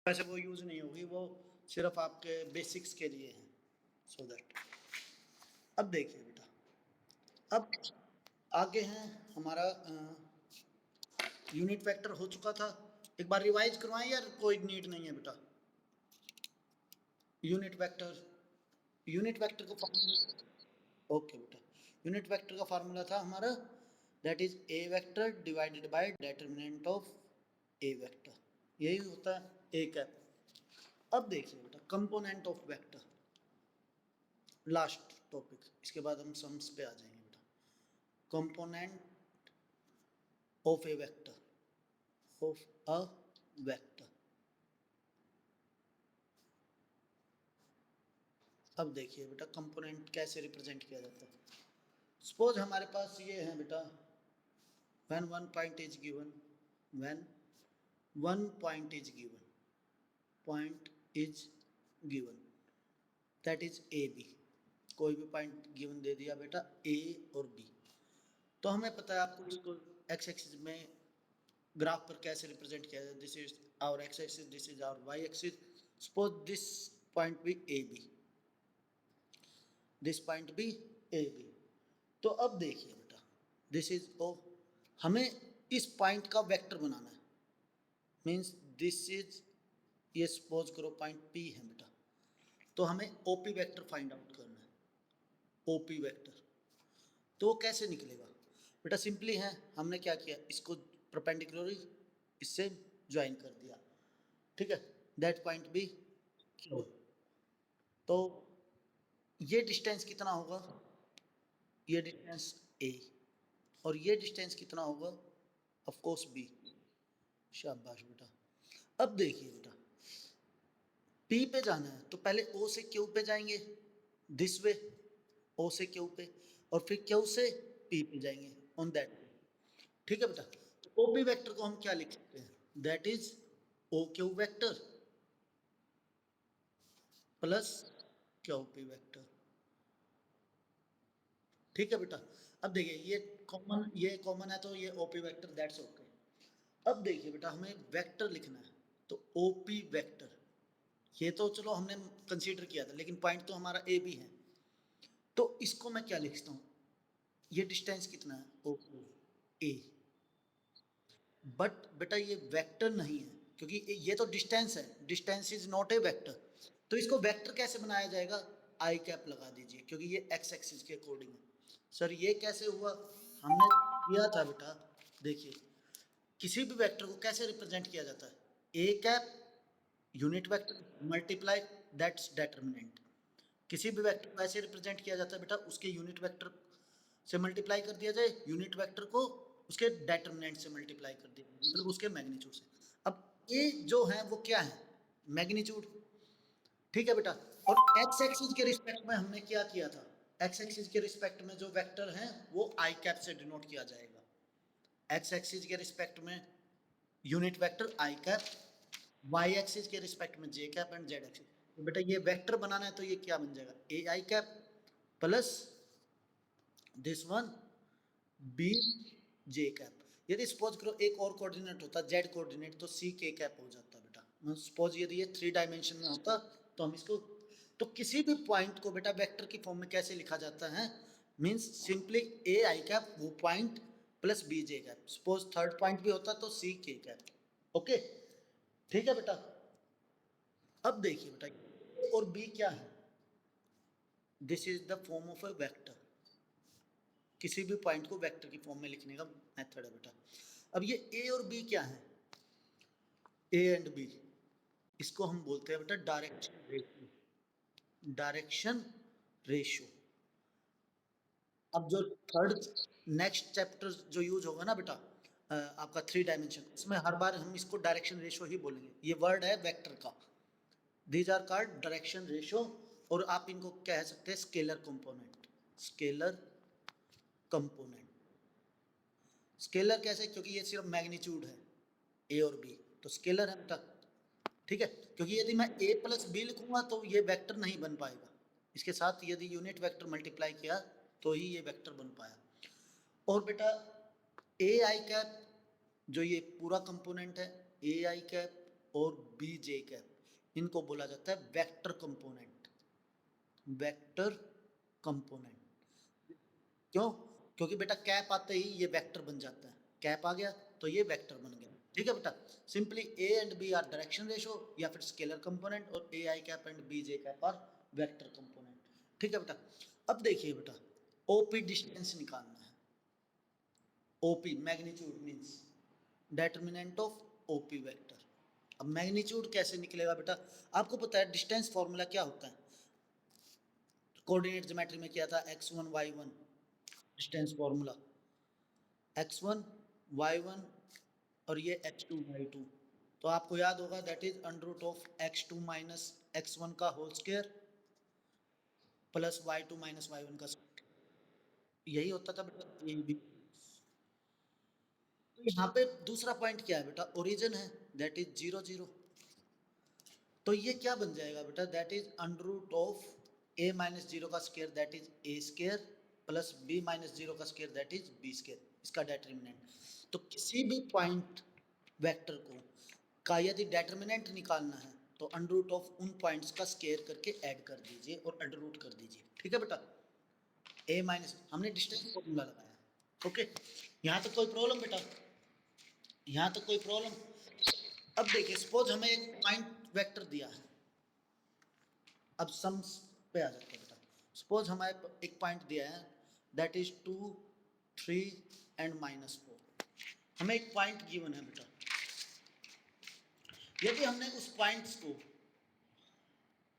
वैसे वो यूज नहीं होगी, वो सिर्फ आपके बेसिक्स के लिए है, सो दैट। अब देखिए बेटा, अब आगे है हमारा यूनिट वेक्टर हो चुका था। एक बार रिवाइज करवाएं यार, कोई नीड नहीं है बेटा। यूनिट वेक्टर को ओके बेटा, यूनिट वेक्टर का फार्मूला था हमारा, that is a vector divided bye determinant of A vector, यही होता है ए कैप। अब देखिए बेटा, component of vector, last topic, इसके बाद हम सम्स पे आ जाएंगे बेटा। Component of A vector, of a vector. अब देखिए बेटा, कंपोनेंट कैसे रिप्रेजेंट किया जाता है। सपोज हमारे पास ये है बेटा, when one point is given, when one point is given, point is given, that is a b, कोई भी पॉइंट गिवन दे दिया बेटा a और b, तो हमें पता है आपको इसको एक्स एक्सिस में ग्राफ पर कैसे रिप्रेजेंट किया जाए। This is our X axis, this is our Y axis. Suppose this point भी ए बी, दिस पॉइंट भी ए बी। तो अब देखिए बेटा, दिस इज ओ, हमें इस पॉइंट का वेक्टर बनाना है, मीन्स दिस इज, ये सपोज करो पॉइंट पी है बेटा, तो हमें ओपी वेक्टर फाइंड आउट करना है, ओपी वेक्टर। तो वो कैसे निकलेगा बेटा, सिंपली है, हमने क्या किया, इसको परपेंडिकुलरली इससे ज्वाइन कर दिया, ठीक है, दैट पॉइंट बी क्यू। तो ये डिस्टेंस कितना होगा, ये डिस्टेंस ए, और ये डिस्टेंस कितना होगा, ऑफ कोर्स बी। शाबाश बेटा। अब देखिए बेटा, पी पे जाना है तो पहले ओ से क्यू पे जाएंगे, दिस वे, ओ से क्यू पे, और फिर क्यू से पी पे जाएंगे, ऑन दैट। ठीक है बेटा, तो ओपी वेक्टर को हम क्या लिख सकते हैं, that is O Q vector plus Q P vector. ठीक है बेटा, अब देखिए ये कॉमन है तो ये ओपी वेक्टर, दैट्स ओके। अब देखिए बेटा, हमें वेक्टर लिखना है, तो ओपी वेक्टर, ये तो चलो हमने कंसीडर किया था, लेकिन पॉइंट तो हमारा ए भी है, तो इसको मैं क्या लिखता हूँ, ये डिस्टेंस कितना है, ओ ए, बट बेटा ये वेक्टर नहीं है, क्योंकि ये तो डिस्टेंस है, distance is not a vector. तो इसको वेक्टर कैसे बनाया जाएगा, आई कैप लगा दीजिए, क्योंकि ये एक्स एक्सिस के अकॉर्डिंग है। सर ये कैसे हुआ, हमने किया था बेटा, देखिए किसी भी वेक्टर को कैसे रिप्रेजेंट किया जाता है, A cap unit vector multiply that's determinant. किसी भी वेक्टर को ऐसे रिप्रेजेंट किया जाता है बेटा, उसके यूनिट वेक्टर से मल्टीप्लाई कर दिया जाए, यूनिट वेक्टर को उसके डिटरमिनेंट से मल्टीप्लाई कर दिया, मतलब उसके मैग्नीट्यूड से। अब ए जो है वो क्या है, मैग्नीट्यूड। ठीक है बेटा, और एक्स एक्सिस के रिस्पेक्ट में हमने क्या किया था, एक्स एक्सिस के रिस्पेक्ट में जो वेक्टर है वो आई कैप से डिनोट किया जाएगा, एक्स एक्सिस के रिस्पेक्ट में यूनिट वेक्टर आई कैप, वाई एक्सिस के रिस्पेक्ट में जे कैप एंड जेड एक्सिस। तो बेटा ये वेक्टर बनाना है तो ये क्या बन जाएगा, A I cap plus this one B J cap. यदि सपोज करो एक और कोऑर्डिनेट होता जेड कोऑर्डिनेट, तो सी के कैप हो जाता बेटा। सपोज यदि ये 3 डायमेंशन में होता तो हम इसको, तो किसी भी पॉइंट को बेटा वेक्टर की फॉर्म में कैसे लिखा जाता है, means simply A I cap वो point plus B J cap. Suppose third point भी होता तो सी के कैप। ओके, ठीक है बेटा। अब देखिए बेटा, और बी क्या है, this is the form of a vector, किसी भी पॉइंट को वेक्टर की फॉर्म में लिखने का मेथड है बेटा। अब ये ए और बी क्या है, ए एंड बी, इसको हम बोलते हैं बेटा डायरेक्शन रेशियो, डायरेक्शन रेशियो। अब जो थर्ड नेक्स्ट चैप्टर जो यूज होगा ना बेटा, आपका 3 डायमेंशन, इसमें हर बार हम इसको डायरेक्शन रेशियो ही बोलेंगे। ये वर्ड है वेक्टर का, these are called direction ratio, और आप इनको कह सकते हैं scalar component, scalar component. Scalar कैसे, क्योंकि ये सिर्फ मैग्नीट्यूड है ए और बी, तो स्केलर है बेटा। ठीक है, क्योंकि यदि मैं ए प्लस बी लिखूंगा तो ये वेक्टर नहीं बन पाएगा, इसके साथ यदि यूनिट वेक्टर मल्टीप्लाई किया तो ही ये वेक्टर बन पाया। और बेटा ए आई कैप, जो ये पूरा कंपोनेंट है, ए आई कैप और बी जे कैप, इनको बोला जाता है वेक्टर कंपोनेंट। वेक्टर कंपोनेंट क्यों? क्योंकि बेटा कैप आते ही ये वेक्टर बन जाता है, कैप आ गया तो ये वेक्टर बन गया। ठीक है बेटा, simply A and B are direction ratio या फिर स्केलर कंपोनेंट, और A I cap and B J cap are vector component. ठीक है बेटा, अब देखिए बेटा, ओपी डिस्टेंस निकालना है। OP magnitude means determinant of OP vector. अब मैग्नीट्यूड कैसे निकलेगा बेटा? आपको पता है डिस्टेंस फॉर्मूला क्या होता है? कोऑर्डिनेट ज्योमेट्री में किया था x1 y1 distance formula, x1 y1 और ये x2 y2। तो आपको याद होगा that is under root of x2 minus x1 का whole square plus y2 minus y1 का स्क्वायर। यही होता था बेटा ये भी। तो यहाँ पे दूसरा पॉइंट क्या है बेटा? ओरिजिन है, दैट इज 0 0। तो ये क्या बन जाएगा बेटा? That is under root of a minus zero का square that is a square plus b minus zero का square that is b square, इसका डेटर्मिनेंट। तो किसी भी पॉइंट वेक्टर को का यदि डेटर्मिनेंट निकालना है तो अंडर रूट ऑफ उन पॉइंट्स का स्क्वायर करके ऐड कर दीजिए और अंडर रूट कर दीजिए। ठीक है बेटा, a माइनस हमने डिस्टेंस फॉर्मूला लगाया। ओके, यहाँ तक कोई प्रॉब्लम बेटा? यहाँ तक कोई प्रॉब्लम? अब देखिए, सपोज हमें एक पॉइंट वेक्टर दिया है। अब सम्स पे आ जाते हैं बेटा। सपोज हमारे एक पॉइंट दिया है दैट इज 2 3 एंड -4। हमें एक पॉइंट गिवन है बेटा। यदि हमने उस पॉइंट्स को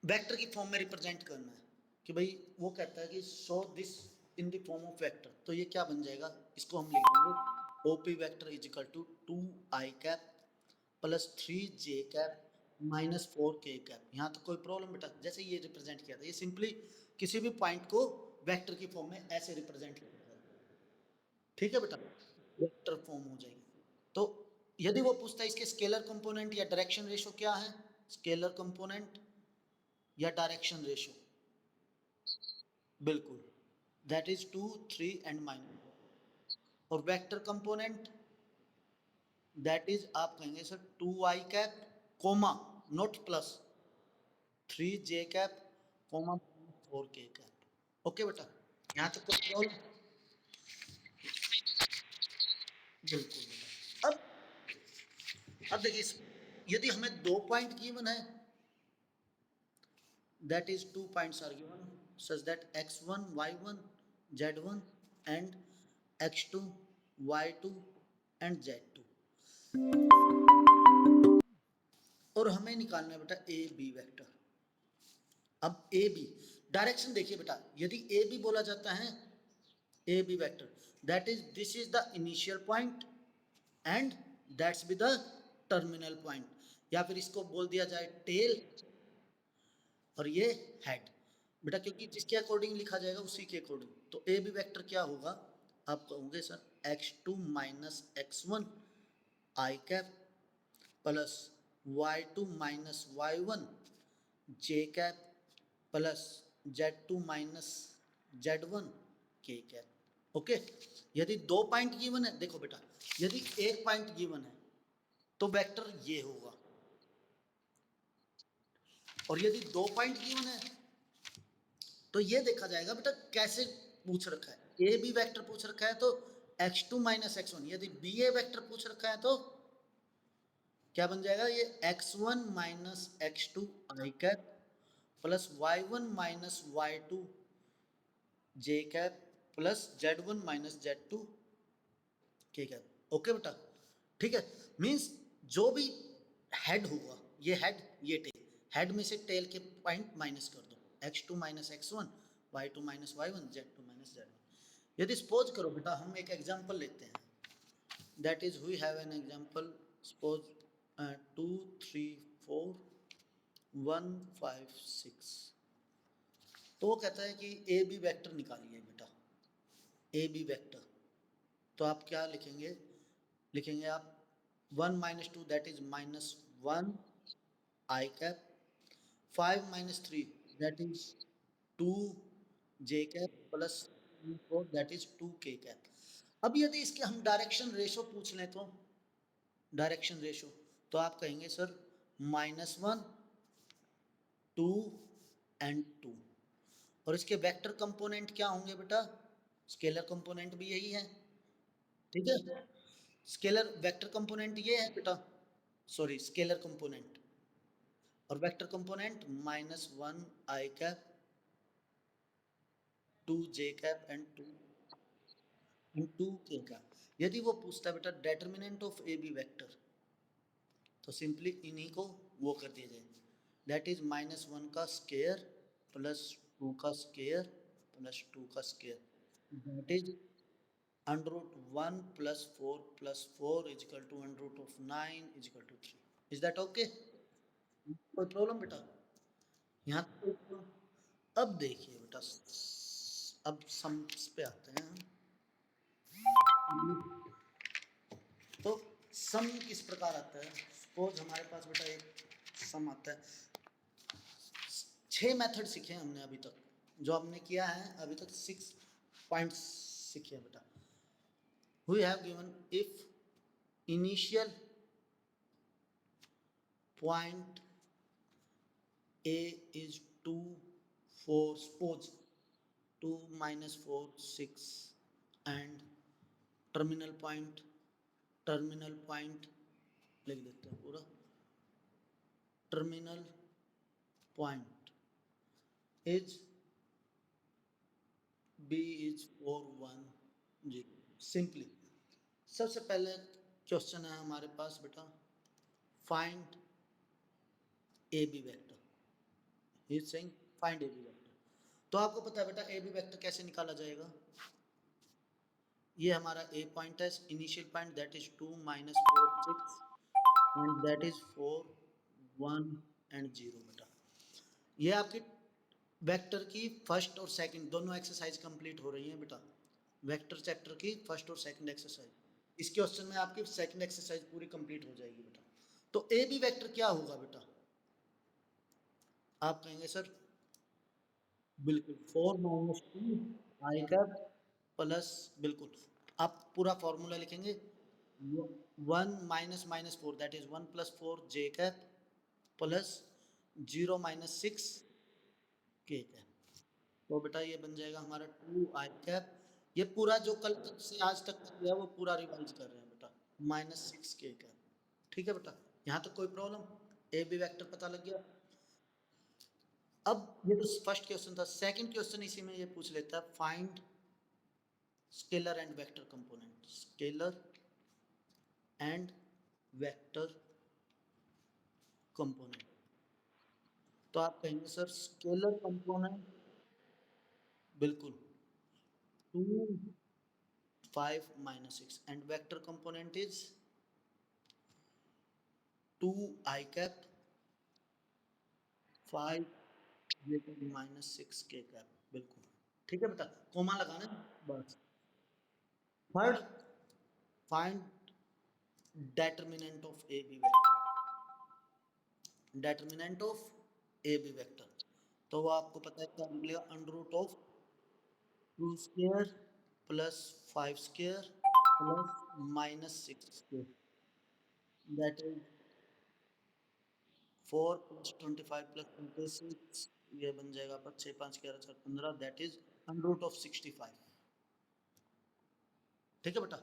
वेक्टर की फॉर्म में रिप्रेजेंट करना है कि भाई वो कहता है कि show this in the form of vector, तो ये क्या बन जाएगा? इसको हम लिख देंगे OP vector is equal to 2i cap plus 3j cap minus 4k cap. यहाँ तो कोई प्रॉब्लम बेटा? जैसे ये रिप्रेजेंट किया था, ये सिंपली किसी भी पॉइंट को वेक्टर की फॉर्म में ऐसे रिप्रेजेंट किया जाता है। ठीक है बेटा, वेक्टर फॉर्म हो जाएगी। तो यदि वो पूछता है इसके स्केलर कंपोनेंट या डायरेक्शन रेशो क्या है, स्केलर कंपोनेंट या डायरेक्शन रेशो, बिल्कुल दैट इज 2 3 एंड माइनस। और वेक्टर कंपोनेंट दैट इज आप कहेंगे sir 2i cap comma not plus 3j cap comma 4k cap. Okay बेटा, यहाँ तक कोई प्रॉब्लम? बिल्कुल बेटा। अब देखिए, यदि हमें दो पॉइंट गिवन है that is 2 points are given such that x1 y1 z1 and x2 y2 and z2, और हमें निकालना है बेटा ए बी वेक्टर। अब ए बी डायरेक्शन देखिए बेटा, यदि ए बी बोला जाता है A B vector that is this is the initial point and that's B the terminal point, या फिर इसको बोल दिया जाए टेल और ये हेड बेटा, क्योंकि जिसके अकॉर्डिंग लिखा जाएगा उसी के अकॉर्डिंग। तो ए बी वेक्टर क्या होगा? आप कहोगे sir x2 minus x1 I cap plus y2 minus y1 J cap plus z2 minus z1 K cap. Okay, यदि दो पॉइंट गिवन है, देखो बेटा यदि एक पॉइंट गिवन है तो वेक्टर ये होगा, और यदि दो पॉइंट गिवन है तो ये देखा जाएगा बेटा कैसे पूछ रखा है। ए बी वेक्टर पूछ रखा है तो x2 माइनस x1, यदि बी ए वेक्टर पूछ रखा है तो क्या बन जाएगा? ये x1 minus x2 I cap plus y1 minus y2 J cap plus z1 minus z2 K cap. Okay बेटा, ठीक है। मींस जो भी हेड होगा, ये हेड ये टेल, हेड में से टेल के पॉइंट माइनस कर दो, x2 minus x1 y2 minus y1 z2 minus z1। यदि सपोज करो बेटा, हम एक एग्जांपल लेते हैं that is we have an example suppose 2 3 4 1 5 6। तो वो कहता है कि ए बी वेक्टर निकालिए बेटा, ए बी वेक्टर। तो आप क्या लिखेंगे? लिखेंगे आप 1 minus 2 that is minus 1 I cap, 5 minus 3 that is 2 J cap plus 4 that is 2 K cap. अब यदि इसके हम डायरेक्शन रेशो पूछ लें तो डायरेक्शन रेशो, तो आप कहेंगे सर -1 2 एंड 2। और इसके वेक्टर कंपोनेंट क्या होंगे बेटा? स्केलर कंपोनेंट भी यही है, ठीक है। स्केलर वेक्टर कंपोनेंट ये है बेटा, सॉरी स्केलर कंपोनेंट, और vector component -1 I cap 2 J cap and 2 K cap. यदि वो पूछता है बेटा determinant of A B vector, तो सिंपली इन्हीं को वो कर दिया जाए, दैट इज -1 का स्केयर प्लस 2 का स्केयर प्लस 2 का square, that is √1 + 4 is equal to √9 is equal to 3। Is that okay? कोई प्रॉब्लम बेटा? यहाँ तक कोई प्रॉब्लम? अब देखिए बेटा, अब सम्स पे आते हैं हम। तो सम किस प्रकार आता है? सपोज हमारे पास बेटा एक सम आता है, 6 मेथड सीखे हैं हमने अभी तक, जो हमने किया है अभी तक 6 पॉइंट्स सीखे हैं बेटा। We have given if initial point A is 2 4, suppose 2 -4 6 and terminal point लिख देते हैं पूरा, terminal point is B is 4 1 0। Simply सबसे पहले क्वेश्चन है हमारे पास बेटा, find A B vector, he is saying find A B vector. तो आपको पता है बेटा ए बी वेक्टर कैसे निकाला जाएगा? ये हमारा ए पॉइंट है, initial point, that is 2 -4 6 and that is 4 1 and 0 बेटा। ये आपकी वेक्टर की फर्स्ट और सेकंड दोनों एक्सरसाइज कंप्लीट हो रही हैं बेटा, वेक्टर चैप्टर की फर्स्ट और सेकंड एक्सरसाइज। इस क्वेश्चन में आपकी सेकंड एक्सरसाइज पूरी कंप्लीट हो जाएगी बेटा। तो ए बी वेक्टर क्या होगा बेटा? आप कहेंगे सर बिल्कुल 4 - 2 आई कैप प्लस, बिल्कुल आप पूरा फॉर्मूला लिखेंगे, 1 -4 that is 1 + 4 J cap plus 0 - 6 K cap. तो बेटा ये बन जाएगा हमारा 2 आई कैप। ये पूरा जो कल से आज तक किया वो पूरा रिवाइज कर रहे हैं बेटा, -6 के कैप। ठीक है बेटा, यहाँ तक कोई प्रॉब्लम? ए बी वेक्टर पता लग गया। अब ये तो फर्स्ट क्वेश्चन था, सेकंड क्वेश्चन इसी में ये पूछ लेता है, find scalar and vector component, scalar and vector component. तो आप कहेंगे सर स्केलर कंपोनेंट, बिल्कुल 2 5 - 6 and vector component is 2 I cap 5 -6 K cap, बिल्कुल ठीक है बेटा, कोमा लगाना बस। Third, find determinant of A B vector, determinant of A B vector. तो वो आपको पता है क्या निकलेगा, √2 square plus 5 square plus -6 that is 4 + 25 + 26, ये बन जाएगा आपका 6 5 11 4 15, दैट इज √65। ठीक है बेटा,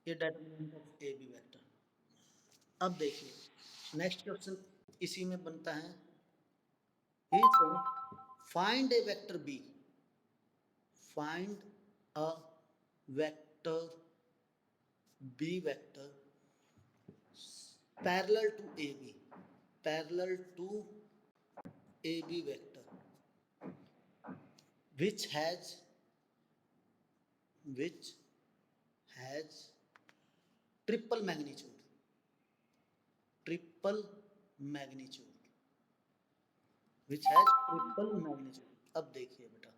ये determinant of A B vector. अब देखिए नेक्स्ट क्वेश्चन इसी में बनता है, find A vector B, find a vector B vector parallel to A B, parallel to A B vector which has triple magnitude, triple magnitude, which has triple magnitude. अब देखिए बेटा,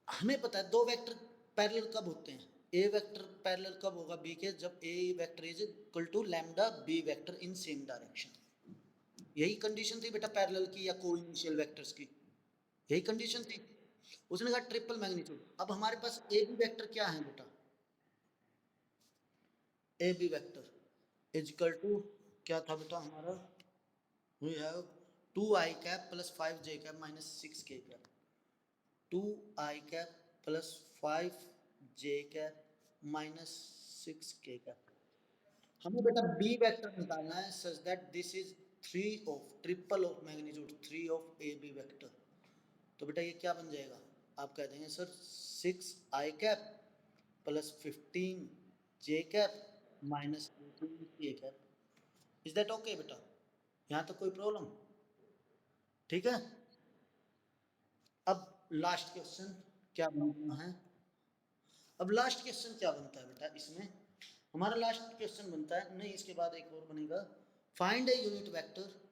हमें पता है दो वेक्टर पैरेलल कब होते हैं, ए वेक्टर पैरेलल कब होगा बी के, जब A vector is equal to lambda B vector in same direction. यही कंडीशन थी बेटा पैरेलल की या कोइनिशियल वेक्टर्स की, यही कंडीशन थी। उसने कहा ट्रिपल मैग्नीट्यूड। अब हमारे पास ए बी वेक्टर क्या है बेटा, A B vector is equal to क्या था बेटा हमारा, we have 2 I cap plus 5 J cap minus 6 K cap, 2 I cap plus 5 J cap minus 6 K cap. हमें बेटा बी वेक्टर निकालना है such that this is 3 of triple of magnitude 3 of A B vector. तो बेटा ये क्या बन जाएगा, आप कह देंगे सर 6 आई कैप प्लस 15 जे कैप माइनस 18 के कैप। इज दैट ओके बेटा, यहाँ तक कोई प्रॉब्लम? ठीक है। अब लास्ट क्वेश्चन क्या बनता है, अब लास्ट क्वेश्चन क्या बनता है बेटा इसमें, हमारा लास्ट क्वेश्चन बनता है, नहीं इसके बाद एक और बनेगा, फाइंड ए यूनिट वेक्टर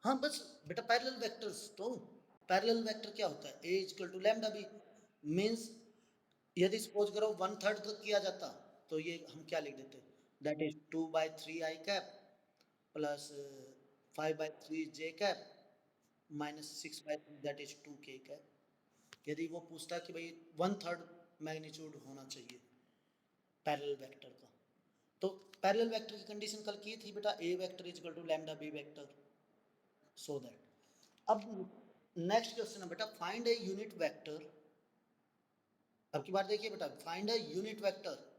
हाँ बस बेटा पैरेलल वेक्टर्स, तो पैरेलल वेक्टर क्या होता है, A equal to lambda B, means यदि सपोज करो 1/3 का किया जाता तो ये हम क्या लिख देते, that is 2/3 I cap plus 5/3 J cap minus 6/3 that is 2 K cap. यदि वो पूछता कि भाई 1/3 मैग्नीट्यूड होना चाहिए पैरेलल वेक्टर का, तो पैरेलल वेक्टर की कंडीशन कल की थी बेटा, A vector is equal to lambda B vector, so that. अब नेक्स्ट क्वेश्चन है बेटा, फाइंड ए यूनिट वेक्टर। अब की बार देखिए बेटा, find a unit vector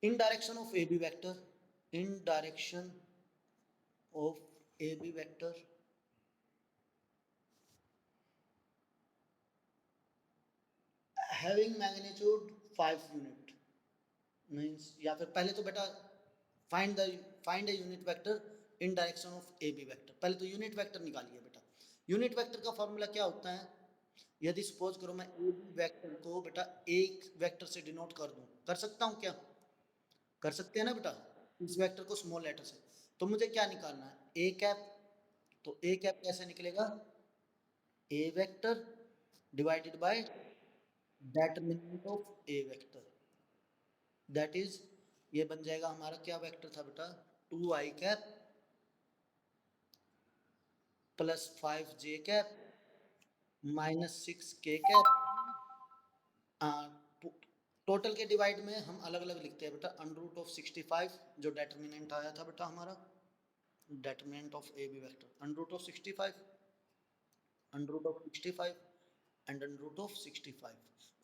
in direction of AB vector, in direction of AB vector having magnitude 5 unit, means या फिर पहले तो बेटा find a unit vector in direction of AB vector, पहले तो यूनिट वेक्टर निकालिए बेटा। यूनिट वेक्टर का फॉर्मूला क्या होता है, यदि सपोज करो मैं AB वेक्टर को बेटा एक वेक्टर से डिनोट कर दूं, कर सकता हूं क्या, कर सकते हैं ना बेटा, इस वेक्टर को स्मॉल लेटर से, तो मुझे क्या निकालना है, ए कैप, तो ए कैप कैसे निकलेगा, A vector divided by determinant of A vector, that is ये बन जाएगा हमारा क्या वेक्टर था बेटा, 2 I cap plus 5 J cap minus 6 K cap. Total के डिवाइड में हम अलग अलग लिखते हैं बेटा, अंडर रूट ऑफ 65 जो डेटर्मिनेंट आया था बेटा हमारा, determinant of A B vector under root of 65, under root of 65 and under root of 65।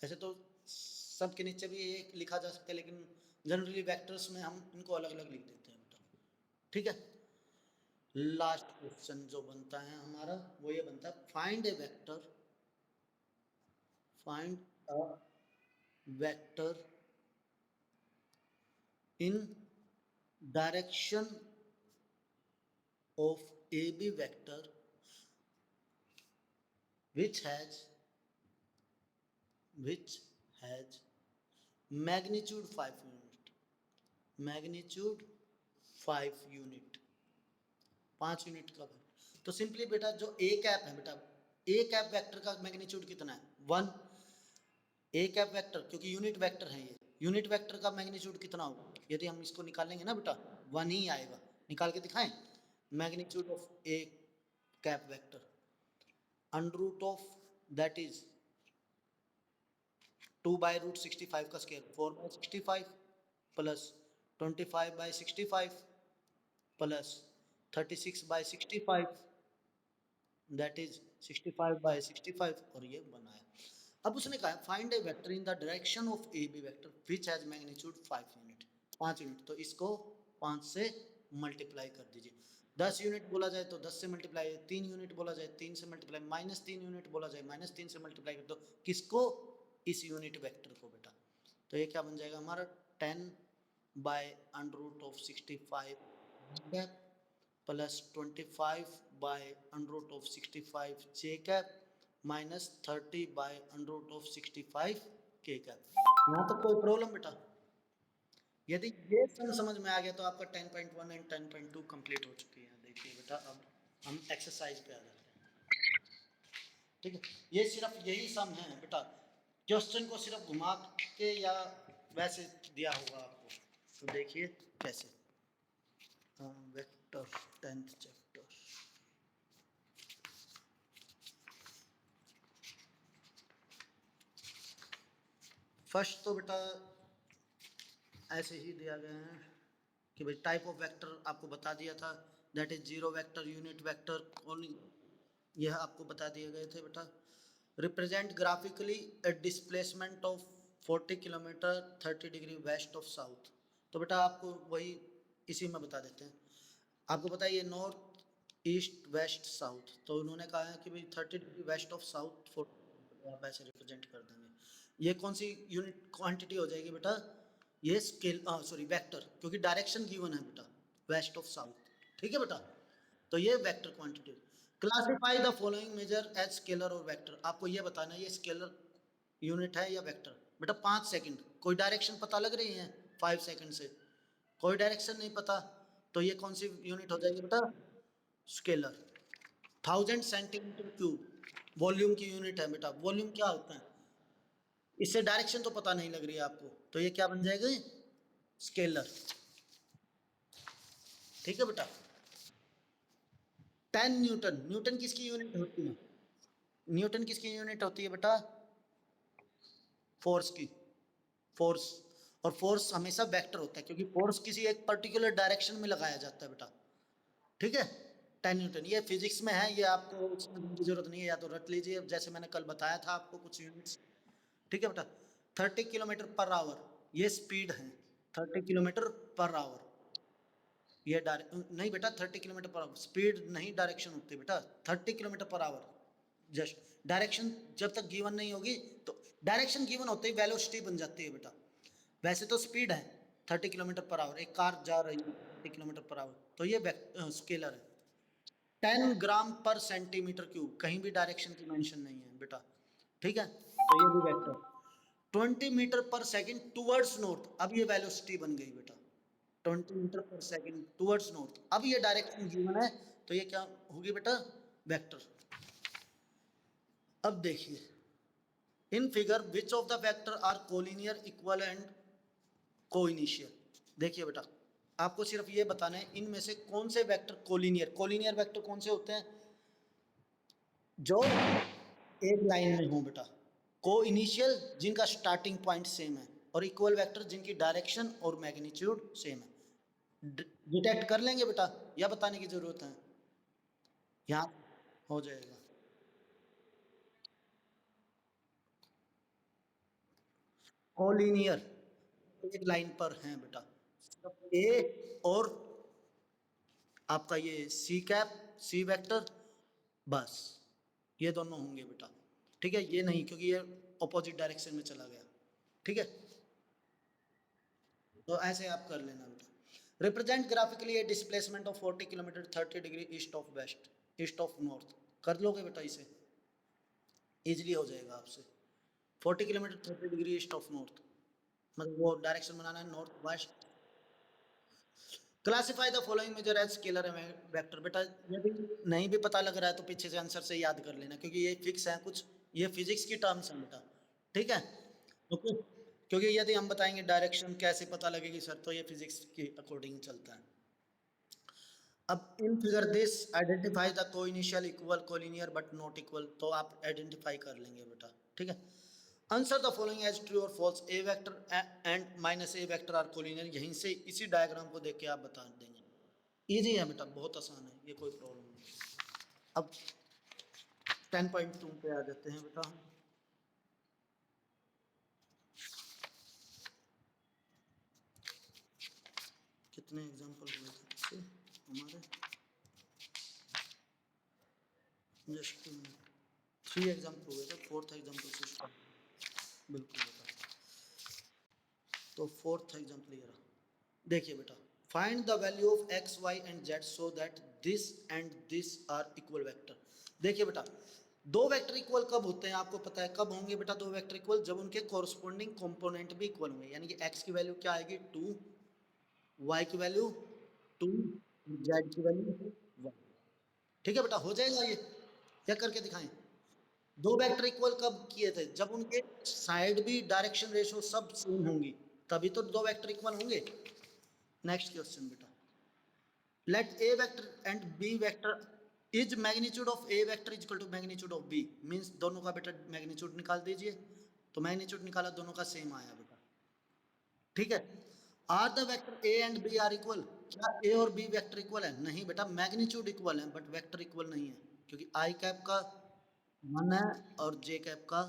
वैसे तो सब के नीचे भी एक लिखा जा सकता है, लेकिन जनरली वेक्टर्स में हम इनको अलग अलग लिख देते हैं बेटा। ठीक है। लास्ट क्वेश्चन जो बनता है हमारा वो ये बनता है, find A vector, find a vector in direction of AB vector which has magnitude 5 unit, magnitude 5 unit, 5 unit का है। तो सिंपली बेटा जो ए कैप है बेटा, ए कैप वेक्टर का मैग्नीट्यूड कितना है, 1। ए कैप वेक्टर क्योंकि यूनिट वेक्टर है, ये यूनिट वेक्टर का मैग्नीट्यूड कितना होगा, यदि हम इसको निकालेंगे ना बेटा 1 ही आएगा, निकाल के दिखाएं, magnitude of A cap vector under root of that is 2/√65 का square 4/65 plus 25/65 plus 36/65 that is 65/65 और ये बनाया। अब उसने कहा find A vector in the direction of A B vector which has magnitude 5 unit, 5 unit, तो इसको 5 से मल्टीप्लाई कर दीजिए। 10 यूनिट बोला जाए तो 10 से मल्टीप्लाई, 3 यूनिट बोला जाए 3 से मल्टीप्लाई, -3 यूनिट बोला जाए -3 से मल्टीप्लाई कर दो, किसको, इस यूनिट वेक्टर को बेटा। तो ये क्या बन जाएगा हमारा 10/√65 कैप प्लस 25/√65 जे कैप माइनस 30/√65 के कैप। यहाँ तक कोई प्रॉब्लम बेटा? यदि ये सम समझ में आ गया तो आपका 10.1 एंड 10.2 कंप्लीट हो चुकी है। देखिए बेटा अब हम एक्सरसाइज पे आ जाते हैं। ठीक है, ये सिर्फ यही सम है बेटा, क्वेश्चन को सिर्फ घुमा के या वैसे दिया होगा आपको, तो देखिए कैसे। वेक्टर 10th चैप्टर, फर्स्ट तो बेटा ऐसे ही दिया गया है कि भाई टाइप ऑफ वेक्टर आपको बता दिया था, that is zero vector, unit vector, only यह आपको बता दिए गए थे बेटा। Represent graphically a displacement of 40 kilometre 30 degree west of south. तो बेटा आपको वही इसी में बता देते हैं। आपको पता है ये नॉर्थ ईस्ट वेस्ट साउथ, तो उन्होंने कहा है कि भाई 30 डिग्री वेस्ट ऑफ साउथ 40, आप ऐसे रिप्रेजेंट कर देंगे। ये कौन सी यूनिट क्वांटिटी हो जाएगी बेटा, ये स्केल सॉरी वेक्टर, क्योंकि डायरेक्शन गिवन है बेटा वेस्ट ऑफ साउथ, ठीक है बेटा। तो ये vector quantity. Classify the following measure as scalar और वेक्टर। आपको ये बताना है ये स्केलर यूनिट है या वेक्टर। बेटा 5 सेकंड, कोई डायरेक्शन पता लग रही है 5 सेकंड से, कोई डायरेक्शन नहीं पता, तो ये कौन सी यूनिट हो जाएगी बेटा, स्केलर। 1000 सेंटीमीटर क्यूब वॉल्यूम की यूनिट है बेटा। वॉल्यूम क्या होता है, इससे डायरेक्शन तो पता नहीं लग रही है आपको, तो ये क्या बन जाएगा, स्केलर, ठीक है बेटा। 10 न्यूटन, न्यूटन किसकी यूनिट होती है, न्यूटन किसकी यूनिट होती है बेटा, फोर्स की, फोर्स। और फोर्स हमेशा वेक्टर होता है, क्योंकि फोर्स किसी एक पर्टिकुलर डायरेक्शन में लगाया जाता है बेटा, ठीक है। 10 न्यूटन ये फिजिक्स में है, ये आपको समझने की जरूरत नहीं है, या तो रट लीजिए जैसे मैंने कल बताया था आपको कुछ यूनिट्स, ठीक है बेटा। 30 किलोमीटर पर आवर ये स्पीड है, 30 किलोमीटर पर आवर, ये नहीं बेटा 30 किलोमीटर पर आवर स्पीड नहीं डायरेक्शन होती है बेटा, 30 kilometre per hour just. Direction जब तक गिवन नहीं होगी, तो डायरेक्शन गिवन होते ही वेलोसिटी बन जाती है बेटा। वैसे तो स्पीड है 30 किलोमीटर पर आवर, एक कार जा रही है 30 किलोमीटर पर आवर, तो ये स्केलर है। 10 ग्राम पर सेंटीमीटर क्यूब, कहीं भी डायरेक्शन की मेंशन नहीं है बेटा, ठीक है, तो ये भी वेक्टर। 20 मीटर पर सेकेंड टूवर्ड्स नॉर्थ, अब ये वेलोसिटी बन गई बेटा, 20 मीटर पर सेकेंड टूवर्ड्स नॉर्थ, अब ये डायरेक्शन गिवन है, तो ये क्या होगी बेटा, वेक्टर। अब देखिए in figure which of the vector are collinear equal and coinitial. देखिए बेटा आपको सिर्फ ये बताना है इनमें से कौन से वेक्टर कोलिनियर, कोलिनियर वेक्टर कौन से होते हैं, जो एक लाइन में हो बेटा, को इनिशियल जिनका स्टार्टिंग पॉइंट सेम है, और इक्वल वेक्टर जिनकी डायरेक्शन और मैग्नीट्यूड सेम है। डिटेक्ट कर लेंगे बेटा, या बताने की जरूरत है, यहाँ हो जाएगा। कोलिनियर एक लाइन पर हैं बेटा, ए और आपका ये सी कैप, सी वेक्टर, बस ये दोनों होंगे बेटा, ठीक है। ये नहीं क्योंकि ये ऑपोजिट डायरेक्शन में चला गया, ठीक है। तो ऐसे आप कर लेना बेटा। Represent graphically a displacement of 40 kilometre 30 degree east of west, east of north, कर लोगे बेटा, इसे इजिली हो जाएगा आपसे। 40 kilometre 30 degree east of north, मतलब वो डायरेक्शन बनाना है north west. Classify the following measure as scalar vector. बेटा यदि नहीं भी पता लग रहा है तो पीछे से आंसर से याद कर लेना, क्योंकि ये फिक्स है, कुछ ये फिजिक्स की टर्म्स हैं बेटा, ठीक है, ओके। क्योंकि यदि हम बताएंगे डायरेक्शन कैसे पता लगेगी सर, तो ये फिजिक्स के अकॉर्डिंग चलता है। अब in figure this identify the coinitial equal collinear but not equal, तो आप आइडेंटिफाई कर लेंगे बेटा, ठीक है। Answer the following as true और false, A vector and minus A vector are collinear, यहीं से इसी डायग्राम को देख के आप बता देंगे। इजी है बेटा, बहुत आसान है, ये कोई प्रॉब्लम नहीं। अब 10.2 पे आ जाते हैं बेटा। कितने एग्जाम्पल हुए थे इससे हमारे, जस्ट 3 एग्जाम्पल हुए थे, 4th एग्जाम्पल से स्टार्ट, बिल्कुल बेटा। तो 4th एग्जाम्पल ये रहा, देखिए बेटा। Find the value of X Y and Z so that this and this are equal vector. देखिए बेटा दो वेक्टर इक्वल कब होते हैं, आपको पता है कब होंगे बेटा दो वेक्टर इक्वल, जब उनके कॉरस्पॉन्डिंग कंपोनेंट भी इक्वल होंगे, यानी कि एक्स की वैल्यू क्या आएगी 2, वाई की वैल्यू 2, जेड की वैल्यू 1, ठीक है बेटा, हो जाएगा ये, क्या करके दिखाएं। दो वेक्टर इक्वल कब किए थे, जब उनके साइड भी डायरेक्शन रेशियो सब सेम होंगी, तभी तो दो वेक्टर इक्वल होंगे। नेक्स्ट क्वेश्चन बेटा, let A vector and B vector is magnitude of A vector is equal to magnitude of B, means दोनों का बेटा मैग्नीट्यूड निकाल दीजिए। तो मैग्नीट्यूड निकाला, दोनों का सेम आया बेटा। ठीक है। Are the vector A and B are equal, क्या ए और बी वेक्टर इक्वल है? नहीं बेटा, मैग्नीट्यूड इक्वल है बट वेक्टर इक्वल नहीं है, क्योंकि आई कैप का 1 है और जे कैप का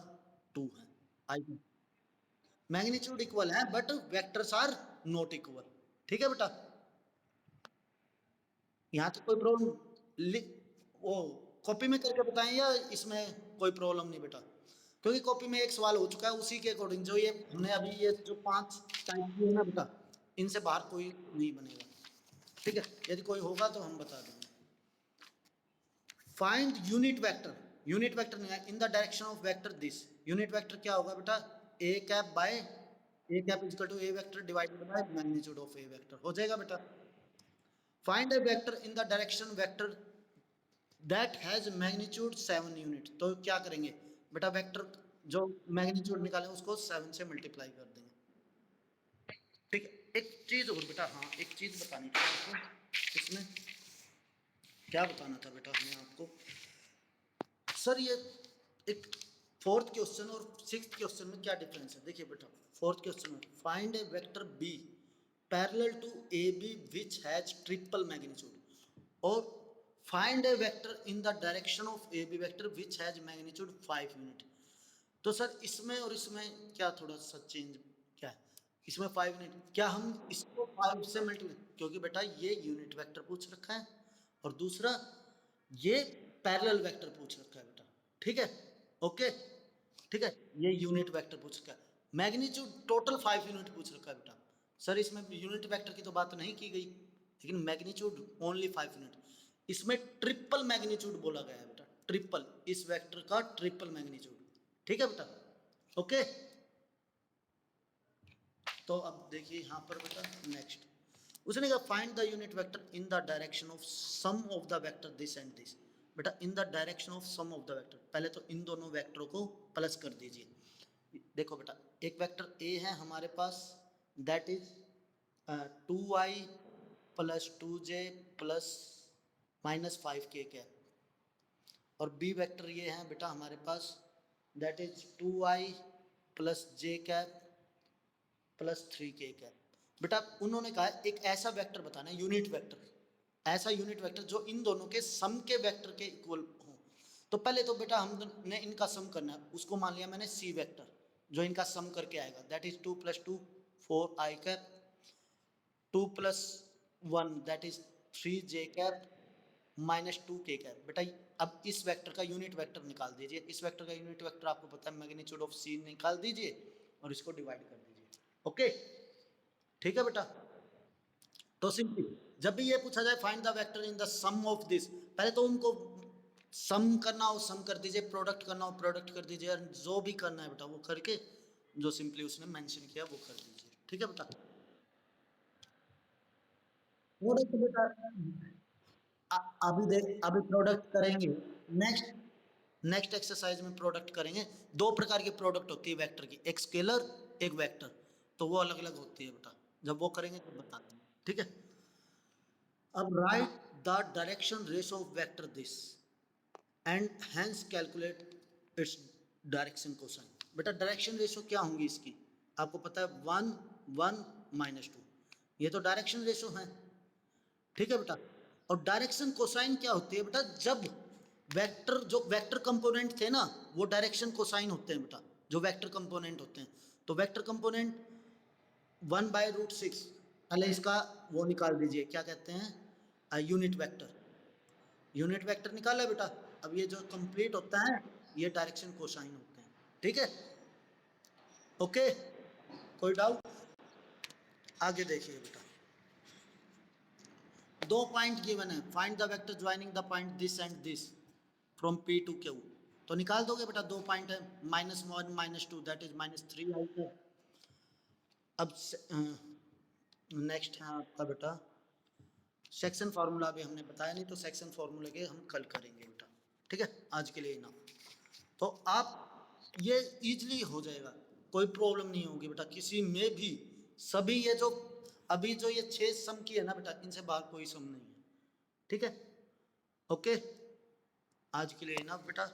2 है। आई कैप मैग्नीट्यूड इक्वल है but vectors are not equal. ठीक है बेटा, यहाँ तो कोई प्रॉब्लम वो कॉपी में करके बताएं या इसमें कोई प्रॉब्लम नहीं बेटा, क्योंकि कॉपी में एक सवाल हो चुका है उसी के अकॉर्डिंग, जो ये हमने अभी ये जो 5 टाइप किए ना बेटा, इनसे बाहर कोई नहीं बनेगा। ठीक है, यदि कोई होगा तो हम बता देंगे। Find unit vector, unit vector नहीं है, in the direction of vector this. Unit vector क्या होगा बेटा? A cap by A cap equal to A vector divided by magnitude of A vector, हो जाएगा बेटा। Find A vector in the direction vector that has magnitude 7 unit, तो क्या करेंगे बेटा? वेक्टर जो मैग्नीट्यूड निकाले उसको 7 से मल्टीप्लाई कर देंगे। ठीक है, एक चीज और बेटा, हाँ एक चीज बतानी थी आपको, इसमें क्या बताना था बेटा हमें आपको? सर ये एक 4th क्वेश्चन और 6th क्वेश्चन में क्या डिफरेंस है? देखिए बेटा, 4th क्वेश्चन में find A vector B parallel to A B which has triple magnitude, और find A vector in the direction of A B vector which has magnitude 5 unit. तो sir इसमें और इसमें क्या थोड़ा सा चेंज क्या है? इसमें 5 यूनिट, क्या हम इसको 5 से मल्टीप्लाई, क्योंकि बेटा ये यूनिट वेक्टर पूछ रखा है और दूसरा ये पैरेलल वेक्टर पूछ रखा है बेटा। ठीक है, ओके, ठीक है, ये यूनिट वेक्टर पूछ रखा है, मैग्नीट्यूड टोटल 5 यूनिट पूछ रखा है बेटा। सर इसमें यूनिट वेक्टर की तो बात नहीं की गई, लेकिन मैग्नीट्यूड ओनली 5 यूनिट। इसमें ट्रिपल मैग्नीट्यूड बोला गया है बेटा, ट्रिपल, इस वेक्टर का ट्रिपल मैग्नीट्यूड। ठीक है बेटा, ओके। तो अब देखिए यहाँ पर बेटा नेक्स्ट उसने कहा find the unit vector in the direction of sum of the vector this and this. बेटा in the direction of sum of the vector, पहले तो इन दोनों वेक्टरों को प्लस कर दीजिए। देखो बेटा, एक वेक्टर ए है हमारे पास, that is 2i plus 2j plus -5k cap, और बी वेक्टर ये है बेटा हमारे पास, that is 2i plus J cap plus 3k cap. बेटा उन्होंने कहा एक ऐसा वेक्टर बताना है, यूनिट वेक्टर, ऐसा यूनिट वेक्टर जो इन दोनों के सम के वेक्टर के इक्वल हो। तो पहले तो बेटा हमने इनका सम करना है, उसको मान लिया मैंने सी वेक्टर, जो इनका सम करके आएगा, that is 2 + 2 4i cap, 2 + 1 that is 3j cap -2k cap. बेटा अब इस वेक्टर का यूनिट वेक्टर निकाल दीजिए, इस वेक्टर का यूनिट वेक्टर आपको पता है मैग्नीट्यूड ऑफ सी, निकाल दीजिए और इसको डिवाइड कर दीजिए। ओके, ठीक है बेटा। तो सिंपली जब भी ये पूछा जाए find the vector in the sum of this, पहले तो उनको सम करना हो सम कर दीजिए, प्रोडक्ट करना हो प्रोडक्ट कर दीजिए, और जो भी करना है बेटा वो करके जो सिंपली उसने मेंशन किया वो कर दीजिए। ठीक है बेटा, प्रोडक्ट बेटा अभी देख, अभी प्रोडक्ट करेंगे, नेक्स्ट नेक्स्ट एक्सरसाइज में प्रोडक्ट करेंगे। 2 प्रकार की प्रोडक्ट होती है वेक्टर की, एक स्केलर एक वेक्टर, तो वो अलग अलग होती है बेटा, जब वो करेंगे तो बता देंगे। ठीक है, अब write the direction ratio of vector this and hence calculate its direction cosine. बेटा डायरेक्शन रेशो क्या होंगी इसकी, आपको पता है 1 1 -2, ये तो डायरेक्शन रेशो है। ठीक है बेटा, और डायरेक्शन कोसाइन क्या होती है बेटा? जब वेक्टर, जो वेक्टर कंपोनेंट थे ना वो डायरेक्शन कोसाइन होते हैं बेटा, जो वेक्टर कंपोनेंट होते हैं। तो वेक्टर कंपोनेंट 1/√6, पहले इसका वो निकाल दीजिए, क्या कहते हैं, यूनिट वेक्टर। यूनिट वेक्टर निकाला बेटा, अब ये जो कंप्लीट होता है ये डायरेक्शन कोसाइन होते हैं। ठीक है, ओके, कोई डाउट? आगे देखिए बेटा, 2 पॉइंट गिवन है, find the vector joining the point this and this from P to Q। तो निकाल दोगे बेटा, 2 पॉइंट है, -1 -2 दैट इज -3i। अब नेक्स्ट है आपका बेटा सेक्शन फार्मूला, भी हमने बताया नहीं, तो सेक्शन फार्मूला के हम कल करेंगे बेटा। ठीक है, आज के लिए इतना, तो आप ये इजीली हो जाएगा, कोई प्रॉब्लम नहीं होगी बेटा किसी में भी। सभी ये जो अभी जो ये 6 सम की है ना बेटा, इनसे बाहर कोई सम नहीं है। ठीक है, ओके, आज के लिए इनफ बेटा।